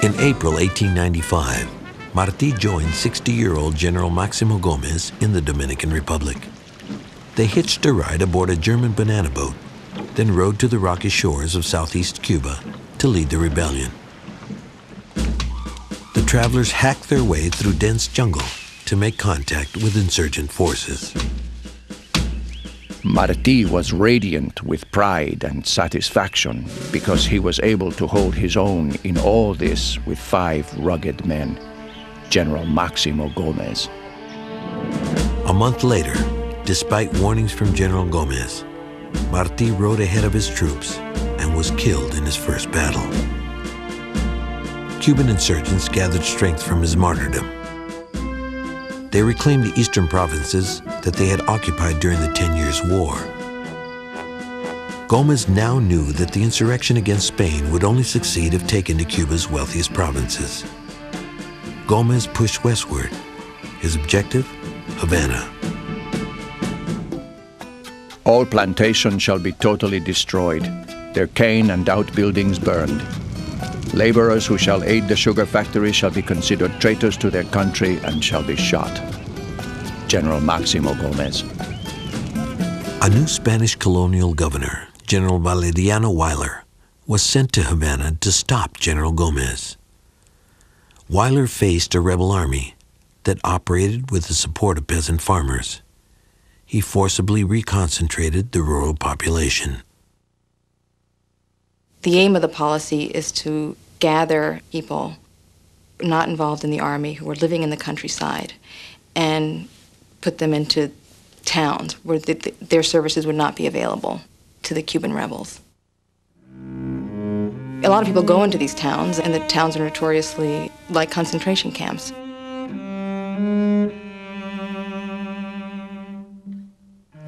In April 1895, Martí joined 60-year-old General Máximo Gómez in the Dominican Republic. They hitched a ride aboard a German banana boat, then rode to the rocky shores of southeast Cuba to lead the rebellion. The travelers hacked their way through dense jungle to make contact with insurgent forces. Martí was radiant with pride and satisfaction because he was able to hold his own in all this with 5 rugged men, General Máximo Gómez. A month later, despite warnings from General Gómez, Martí rode ahead of his troops and was killed in his first battle. Cuban insurgents gathered strength from his martyrdom. They reclaimed the eastern provinces that they had occupied during the 10 Years' War. Gómez now knew that the insurrection against Spain would only succeed if taken to Cuba's wealthiest provinces. Gómez pushed westward. His objective, Havana. All plantations shall be totally destroyed, their cane and outbuildings burned. Laborers who shall aid the sugar factory shall be considered traitors to their country and shall be shot. General Máximo Gómez. A new Spanish colonial governor, General Valeriano Wyler, was sent to Havana to stop General Gómez. Wyler faced a rebel army that operated with the support of peasant farmers. He forcibly reconcentrated the rural population. The aim of the policy is to gather people not involved in the army who were living in the countryside and put them into towns where their services would not be available to the Cuban rebels. A lot of people go into these towns, and the towns are notoriously like concentration camps.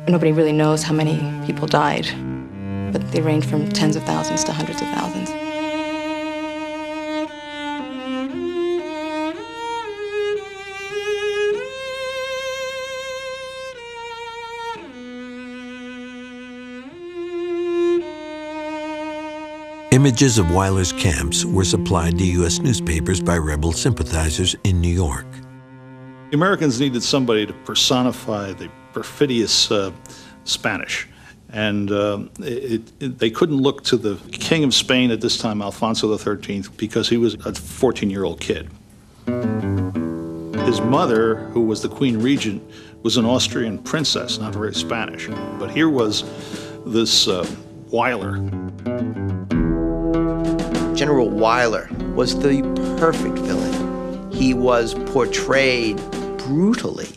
Nobody really knows how many people died, but they range from tens of thousands to hundreds of thousands. Images of Wyler's camps were supplied to U.S. newspapers by rebel sympathizers in New York. The Americans needed somebody to personify the perfidious Spanish. And they couldn't look to the King of Spain at this time, Alfonso XIII, because he was a 14-year-old kid. His mother, who was the Queen Regent, was an Austrian princess, not very Spanish. But here was this Wyler. General Wyler was the perfect villain. He was portrayed brutally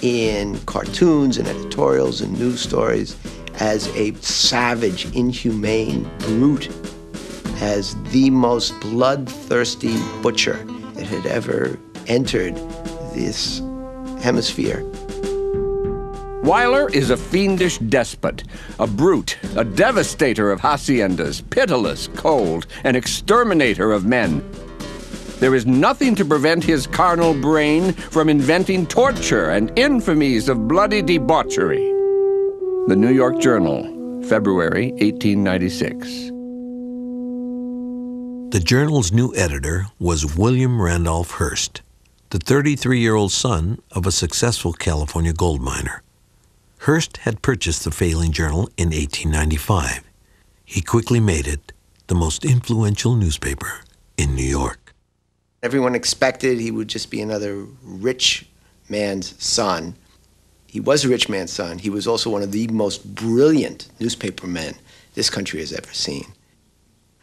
in cartoons and editorials and news stories as a savage, inhumane brute, as the most bloodthirsty butcher that had ever entered this hemisphere. Wyler is a fiendish despot, a brute, a devastator of haciendas, pitiless, cold, an exterminator of men. There is nothing to prevent his carnal brain from inventing torture and infamies of bloody debauchery. The New York Journal, February 1896. The journal's new editor was William Randolph Hearst, the 33-year-old son of a successful California gold miner. Hearst had purchased the failing journal in 1895. He quickly made it the most influential newspaper in New York. Everyone expected he would just be another rich man's son. He was a rich man's son. He was also one of the most brilliant newspapermen this country has ever seen.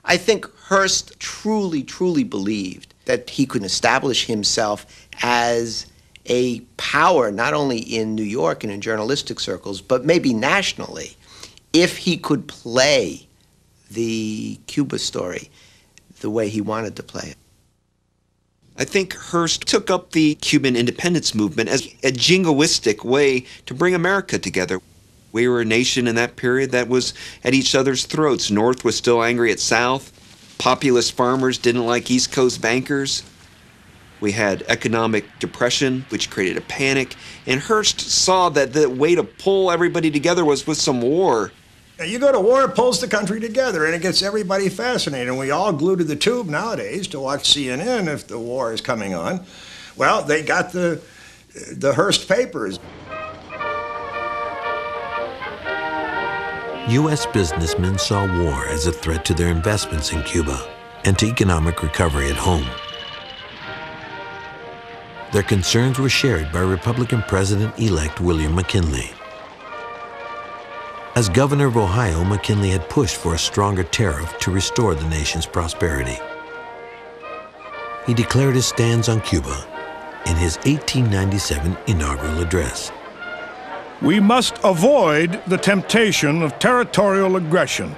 I think Hearst truly, truly believed that he could establish himself as a power, not only in New York and in journalistic circles, but maybe nationally, if he could play the Cuba story the way he wanted to play it. I think Hearst took up the Cuban independence movement as a jingoistic way to bring America together. We were a nation in that period that was at each other's throats. North was still angry at South. Populist farmers didn't like East Coast bankers. We had economic depression, which created a panic. And Hearst saw that the way to pull everybody together was with some war. Now, you go to war, it pulls the country together, and it gets everybody fascinated. And we all glue to the tube nowadays to watch CNN if the war is coming on. Well, they got the Hearst papers. U.S. businessmen saw war as a threat to their investments in Cuba and to economic recovery at home. Their concerns were shared by Republican President-elect William McKinley. As governor of Ohio, McKinley had pushed for a stronger tariff to restore the nation's prosperity. He declared his stands on Cuba in his 1897 inaugural address. We must avoid the temptation of territorial aggression.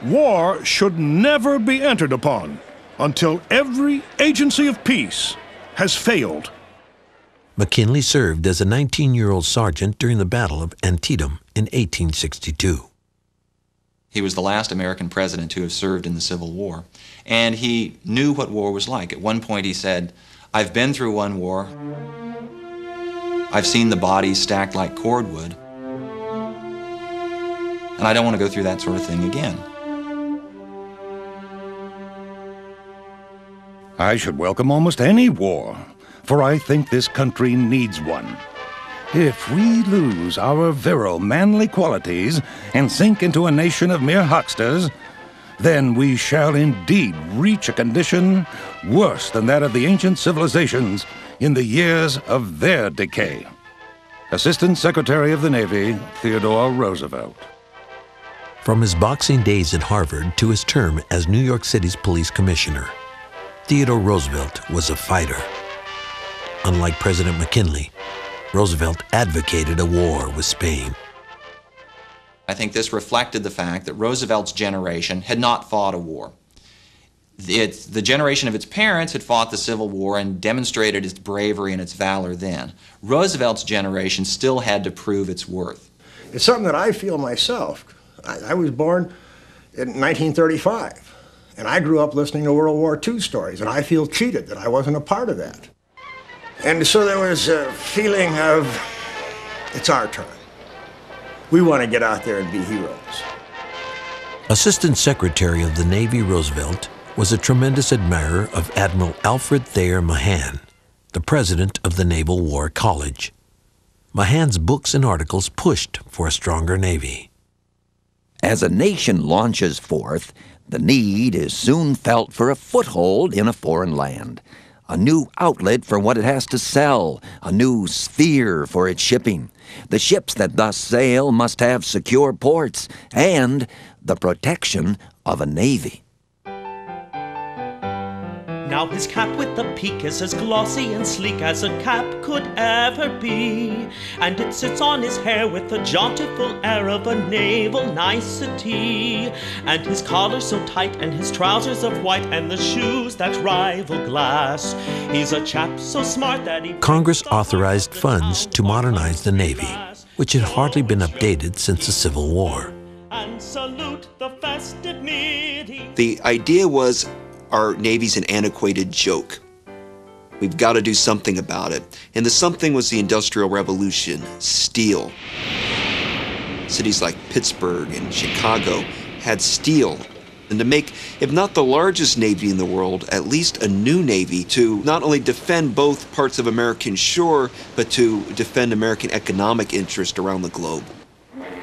War should never be entered upon until every agency of peace has failed. McKinley served as a 19-year-old sergeant during the Battle of Antietam in 1862. He was the last American president to have served in the Civil War, and he knew what war was like. At one point he said, "I've been through one war. I've seen the bodies stacked like cordwood, and I don't want to go through that sort of thing again." I should welcome almost any war, for I think this country needs one. If we lose our virile, manly qualities and sink into a nation of mere hucksters, then we shall indeed reach a condition worse than that of the ancient civilizations in the years of their decay. Assistant Secretary of the Navy, Theodore Roosevelt. From his boxing days at Harvard to his term as New York City's police commissioner, Theodore Roosevelt was a fighter. Unlike President McKinley, Roosevelt advocated a war with Spain. I think this reflected the fact that Roosevelt's generation had not fought a war. The generation of its parents had fought the Civil War and demonstrated its bravery and its valor then. Roosevelt's generation still had to prove its worth. It's something that I feel myself. I was born in 1935, and I grew up listening to World War II stories, and I feel cheated that I wasn't a part of that. And so there was a feeling of, it's our turn. We want to get out there and be heroes. Assistant Secretary of the Navy Roosevelt was a tremendous admirer of Admiral Alfred Thayer Mahan, the president of the Naval War College. Mahan's books and articles pushed for a stronger Navy. As a nation launches forth, the need is soon felt for a foothold in a foreign land, a new outlet for what it has to sell, a new sphere for its shipping. The ships that thus sail must have secure ports and the protection of a navy. Now his cap with the peak is as glossy and sleek as a cap could ever be, and it sits on his hair with the jauntiful air of a naval nicety, and his collar so tight and his trousers of white and the shoes that rival glass. He's a chap so smart that he... Congress authorized funds to modernize the Navy, which had hardly been updated since the Civil War. And salute the festive meeting. The idea was, our Navy's an antiquated joke. We've got to do something about it. And the something was the Industrial Revolution, steel. Cities like Pittsburgh and Chicago had steel. And to make, if not the largest Navy in the world, at least a new Navy to not only defend both parts of American shore, but to defend American economic interest around the globe.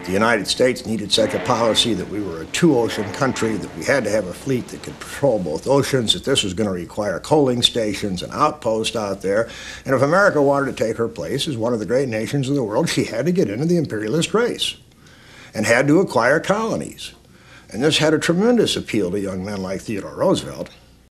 The United States needed such a policy that we were a two-ocean country, that we had to have a fleet that could patrol both oceans, that this was going to require coaling stations and outposts out there. And if America wanted to take her place as one of the great nations of the world, she had to get into the imperialist race and had to acquire colonies. And this had a tremendous appeal to young men like Theodore Roosevelt.